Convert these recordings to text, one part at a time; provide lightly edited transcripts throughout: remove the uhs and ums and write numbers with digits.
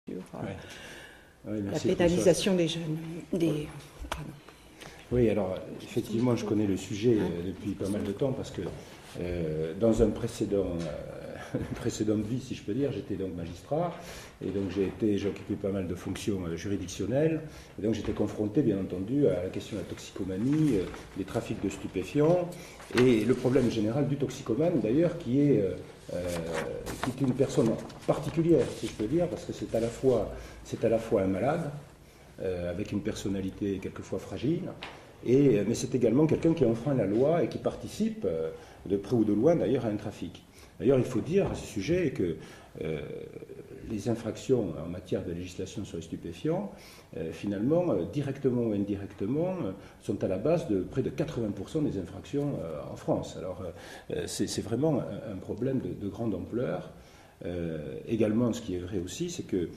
la pénalisation des jeunes. Oui, alors effectivement, je connais le sujet depuis pas mal de temps parce que dans une précédente vie, si je peux dire, j'étais donc magistrat et donc j'ai occupé pas mal de fonctions juridictionnelles et donc j'étais confronté, bien entendu, à la question de la toxicomanie, des trafics de stupéfiants et le problème général du toxicomane, d'ailleurs, qui est une personne particulière, si je peux dire, parce que c'est à la fois un malade, avec une personnalité quelquefois fragile, mais c'est également quelqu'un qui enfreint la loi et qui participe, de près ou de loin d'ailleurs, à un trafic. D'ailleurs, il faut dire à ce sujet que les infractions en matière de législation sur les stupéfiants, finalement, directement ou indirectement, sont à la base de près de 80% des infractions en France. Alors, c'est vraiment un problème de grande ampleur. Également, ce qui est vrai aussi, c'est que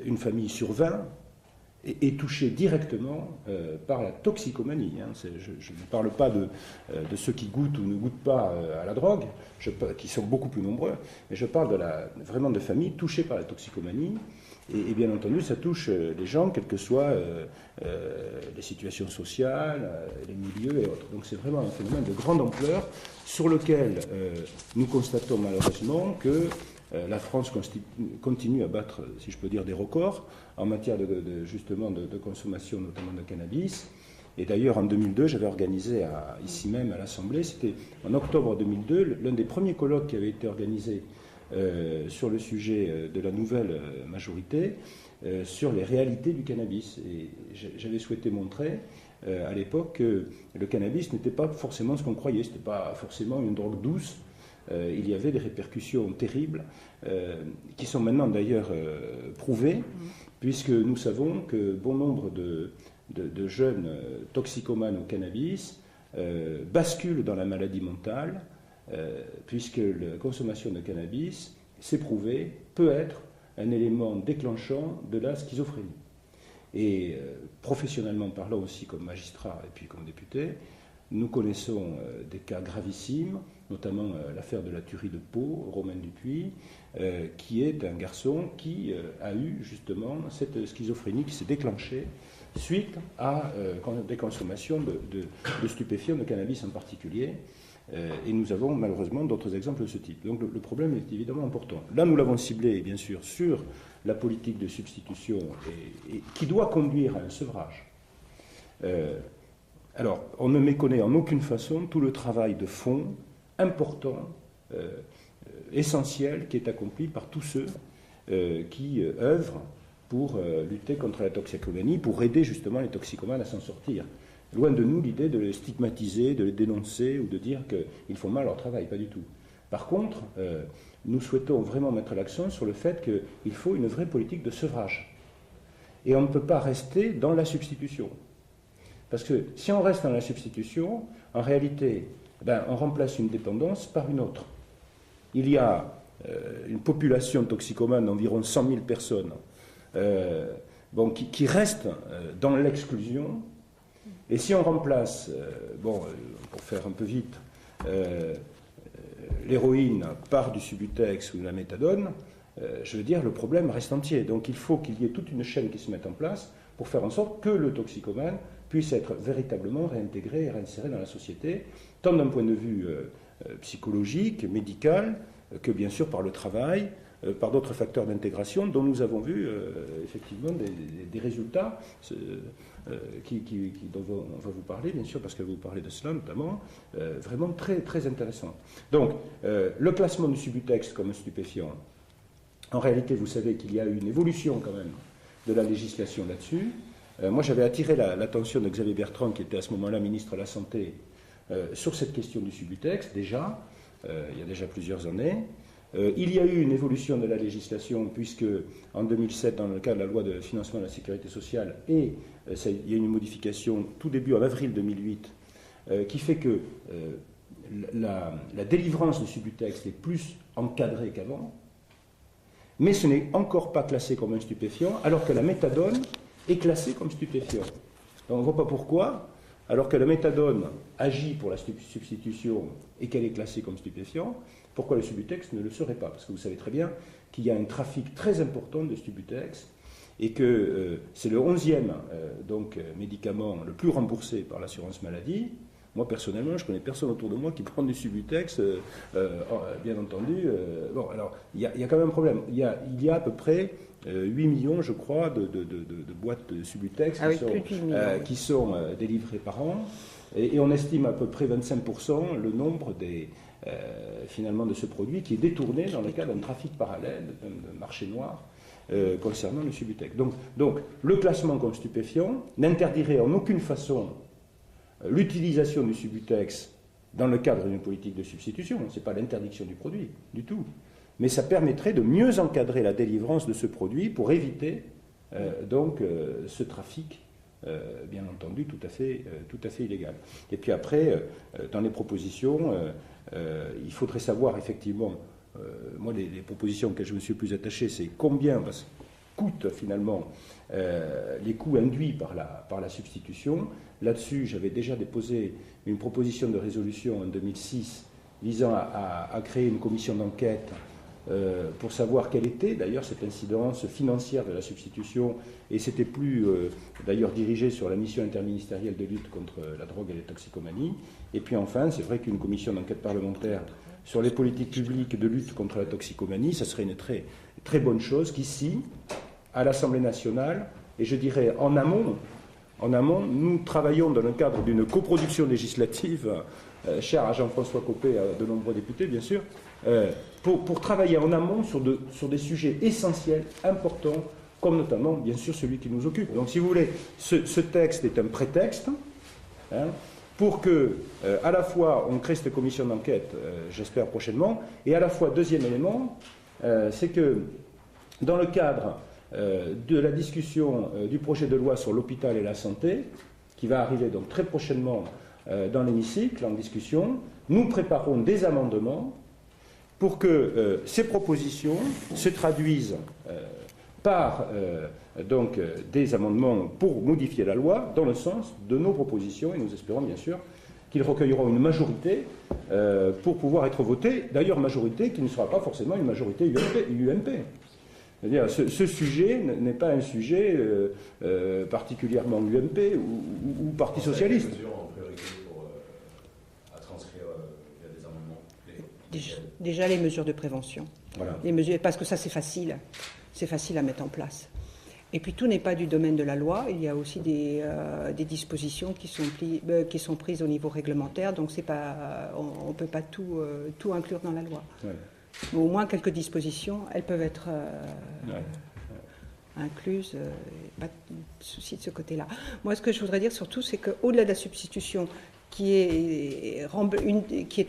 une famille sur 20 est touchée directement par la toxicomanie. Je ne parle pas de ceux qui goûtent ou ne goûtent pas à la drogue, qui sont beaucoup plus nombreux, mais je parle vraiment de familles touchées par la toxicomanie. Et bien entendu, ça touche les gens, quelles que soient les situations sociales, les milieux et autres. Donc c'est vraiment un phénomène de grande ampleur sur lequel nous constatons malheureusement que la France continue à battre, si je peux dire, des records en matière justement de consommation, notamment de cannabis. Et d'ailleurs, en 2002, j'avais organisé ici même à l'Assemblée, c'était en octobre 2002, l'un des premiers colloques qui avait été organisé sur le sujet de la nouvelle majorité, sur les réalités du cannabis. Et j'avais souhaité montrer à l'époque que le cannabis n'était pas forcément ce qu'on croyait, ce n'était pas forcément une drogue douce. Il y avait des répercussions terribles qui sont maintenant d'ailleurs prouvées, puisque nous savons que bon nombre de jeunes toxicomanes au cannabis basculent dans la maladie mentale, puisque la consommation de cannabis, c'est prouvé, peut être un élément déclenchant de la schizophrénie. Et professionnellement parlant aussi comme magistrat et puis comme député, nous connaissons des cas gravissimes, notamment l'affaire de la tuerie de Pau, Romain Dupuis, qui est un garçon qui a eu justement cette schizophrénie qui s'est déclenchée suite à des consommations de stupéfiants, de cannabis en particulier. Et nous avons malheureusement d'autres exemples de ce type. Donc le problème est évidemment important. Là, nous l'avons ciblé, bien sûr, sur la politique de substitution et qui doit conduire à un sevrage. Alors, on ne méconnaît en aucune façon tout le travail de fond important, essentiel, qui est accompli par tous ceux qui œuvrent pour lutter contre la toxicomanie, pour aider justement les toxicomanes à s'en sortir. Loin de nous l'idée de les stigmatiser, de les dénoncer ou de dire qu'ils font mal leur travail, pas du tout. Par contre, nous souhaitons vraiment mettre l'accent sur le fait qu'il faut une vraie politique de sevrage. Et on ne peut pas rester dans la substitution. Parce que si on reste dans la substitution, en réalité, on remplace une dépendance par une autre. Il y a une population toxicomane d'environ 100 000 personnes qui restent dans l'exclusion. Et si on remplace, pour faire un peu vite, l'héroïne par du Subutex ou de la méthadone, je veux dire, le problème reste entier. Donc il faut qu'il y ait toute une chaîne qui se mette en place pour faire en sorte que le toxicomane puisse être véritablement réintégré et réinséré dans la société, tant d'un point de vue psychologique, médical, que bien sûr par le travail, par d'autres facteurs d'intégration dont nous avons vu effectivement des résultats dont on va vous parler, bien sûr, parce que vous parlez de cela notamment, vraiment très, très intéressant. Donc, le classement du Subutex comme un stupéfiant, en réalité, vous savez qu'il y a eu une évolution quand même de la législation là-dessus. Moi, j'avais attiré l'attention de Xavier Bertrand, qui était à ce moment-là ministre de la Santé, sur cette question du Subutex, déjà, il y a déjà plusieurs années. Il y a eu une évolution de la législation, puisque en 2007, dans le cadre de la loi de financement de la sécurité sociale, il y a eu une modification tout début en avril 2008, qui fait que la délivrance du Subutex est plus encadrée qu'avant, mais ce n'est encore pas classé comme un stupéfiant, alors que la méthadone est classée comme stupéfiant. Donc on ne voit pas pourquoi, alors que la méthadone agit pour la substitution et qu'elle est classée comme stupéfiant, pourquoi le Subutex ne le serait pas? Parce que vous savez très bien qu'il y a un trafic très important de Subutex et que c'est le 11e médicament le plus remboursé par l'assurance maladie. Moi, personnellement, je connais personne autour de moi qui prend du Subutex, bien entendu. Bon, alors, il y a quand même un problème. Il y a à peu près 8 millions, je crois, de boîtes de Subutex qui sont délivrées par an. Et on estime à peu près 25% le nombre finalement de ce produit qui est détourné dans le cadre d'un trafic parallèle, d'un marché noir concernant le Subutex. Donc, le classement comme stupéfiant n'interdirait en aucune façon l'utilisation du Subutex dans le cadre d'une politique de substitution. Ce n'est pas l'interdiction du produit, du tout. Mais ça permettrait de mieux encadrer la délivrance de ce produit pour éviter ce trafic, bien entendu, tout à fait illégal. Et puis après, dans les propositions, il faudrait savoir effectivement, moi les propositions auxquelles je me suis le plus attaché, c'est combien coûtent finalement les coûts induits par la substitution. Là-dessus, j'avais déjà déposé une proposition de résolution en 2006 visant à créer une commission d'enquête pour savoir quelle était d'ailleurs cette incidence financière de la substitution, et c'était plus d'ailleurs dirigé sur la mission interministérielle de lutte contre la drogue et les toxicomanies. Et puis enfin, c'est vrai qu'une commission d'enquête parlementaire sur les politiques publiques de lutte contre la toxicomanie, ça serait une très, très bonne chose qu'ici, à l'Assemblée nationale, et je dirais en amont, nous travaillons dans le cadre d'une coproduction législative, chère à Jean-François Copé et à de nombreux députés, bien sûr, pour travailler en amont sur des sujets essentiels, importants, comme notamment, bien sûr, celui qui nous occupe. Donc, si vous voulez, ce texte est un prétexte pour que, à la fois, on crée cette commission d'enquête, j'espère prochainement, et à la fois, deuxième élément, c'est que, dans le cadre de la discussion du projet de loi sur l'hôpital et la santé, qui va arriver donc très prochainement dans l'hémicycle en discussion, nous préparons des amendements pour que ces propositions se traduisent par des amendements pour modifier la loi dans le sens de nos propositions, et nous espérons bien sûr qu'ils recueilleront une majorité pour pouvoir être votés, d'ailleurs majorité qui ne sera pas forcément une majorité UMP. C'est-à-dire, ce sujet n'est pas un sujet particulièrement UMP ou Parti socialiste. Déjà les mesures de prévention. Voilà. Les mesures, parce que ça c'est facile à mettre en place. Et puis tout n'est pas du domaine de la loi, il y a aussi des dispositions qui sont prises au niveau réglementaire, donc c'est pas, on ne peut pas tout inclure dans la loi. Ouais. Mais au moins quelques dispositions, elles peuvent être incluses, pas de souci de ce côté-là. Moi ce que je voudrais dire surtout, c'est qu'au-delà de la substitution, qui est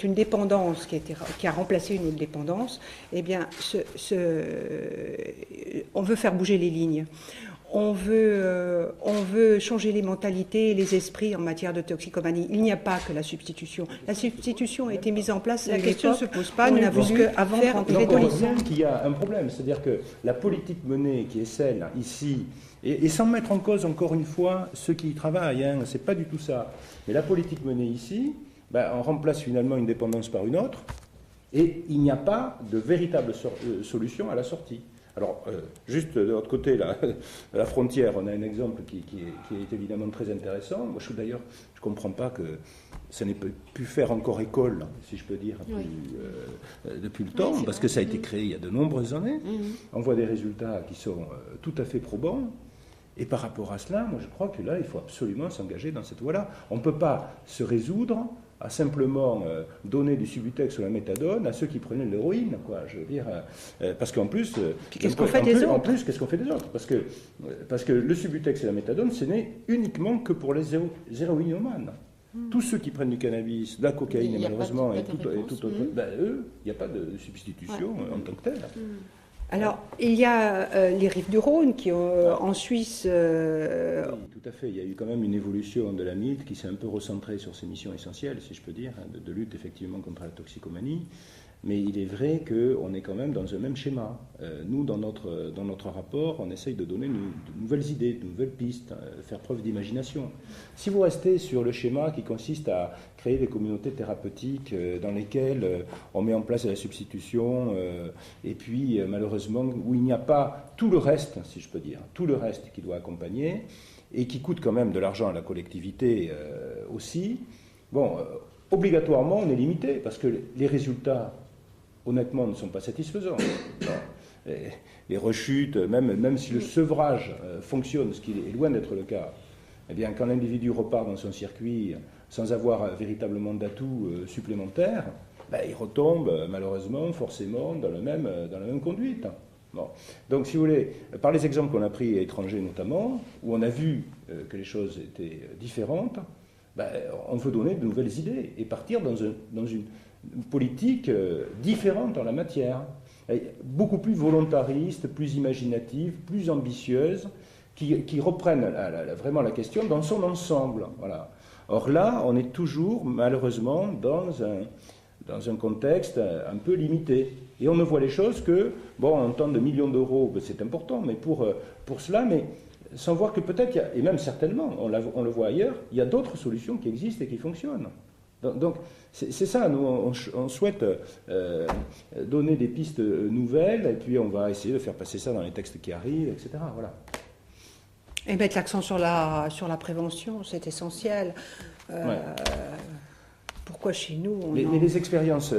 une dépendance, qui a remplacé une autre dépendance, eh bien, on veut faire bouger les lignes. On veut changer les mentalités et les esprits en matière de toxicomanie. Il n'y a pas que la substitution. La substitution a été mise en place, la question ne se pose pas. Nous n'avons qu'avant de rentrer dans l'histoire. Il y a un problème, c'est-à-dire que la politique menée, qui est celle ici, et sans mettre en cause encore une fois ceux qui y travaillent, c'est pas du tout ça. Mais la politique menée ici, on remplace finalement une dépendance par une autre, et il n'y a pas de véritable solution à la sortie. Alors, juste de l'autre côté, la frontière, on a un exemple qui est évidemment très intéressant. Moi, je ne comprends pas que ça n'ait pu faire encore école, si je peux dire, depuis le temps, parce que ça a été créé il y a de nombreuses années. On voit des résultats qui sont tout à fait probants. Et par rapport à cela, moi je crois que là, il faut absolument s'engager dans cette voie-là. On ne peut pas se résoudre à simplement donner du Subutex ou la méthadone à ceux qui prenaient de l'héroïne, quoi. Je veux dire, parce qu'en plus, qu'est-ce qu'on fait des autres ? Qu'est-ce qu'on fait des autres ? Parce que le Subutex et la méthadone, ce n'est uniquement que pour les héroïnomanes. Tous ceux qui prennent du cannabis, de la cocaïne, et malheureusement, et tout autre, eux, il n'y a pas de substitution en tant que telle. Alors, il y a les rives du Rhône qui ont en Suisse... Oui, tout à fait. Il y a eu quand même une évolution de la MILT qui s'est un peu recentrée sur ses missions essentielles, si je peux dire, de lutte effectivement contre la toxicomanie. Mais il est vrai qu'on est quand même dans un même schéma. Nous, dans notre rapport, on essaye de donner de nouvelles idées, de nouvelles pistes, faire preuve d'imagination. Si vous restez sur le schéma qui consiste à créer des communautés thérapeutiques dans lesquelles on met en place la substitution, et puis malheureusement où il n'y a pas tout le reste, si je peux dire, tout le reste qui doit accompagner, et qui coûte quand même de l'argent à la collectivité aussi, bon, obligatoirement on est limité, parce que les résultats, honnêtement, ne sont pas satisfaisants. Les rechutes, même si le sevrage fonctionne, ce qui est loin d'être le cas, eh bien, quand l'individu repart dans son circuit sans avoir véritablement d'atouts supplémentaires, ben, il retombe malheureusement, forcément, dans la même conduite. Bon. Donc, si vous voulez, par les exemples qu'on a pris à l'étranger notamment, où on a vu que les choses étaient différentes, ben, on veut donner de nouvelles idées et partir dans une politique différente en la matière, beaucoup plus volontariste, plus imaginative, plus ambitieuse, qui reprenne vraiment la question dans son ensemble. Voilà. Or là, on est toujours, malheureusement, dans un contexte un peu limité. Et on ne voit les choses que, bon, en temps de millions d'euros, c'est important, mais pour cela, mais sans voir que peut-être, et même certainement, on le voit ailleurs, il y a d'autres solutions qui existent et qui fonctionnent. Donc c'est ça, nous on souhaite donner des pistes nouvelles, et puis on va essayer de faire passer ça dans les textes qui arrivent, etc. Voilà. Et mettre l'accent sur la prévention, c'est essentiel. Ouais. Pourquoi chez nous mais les expériences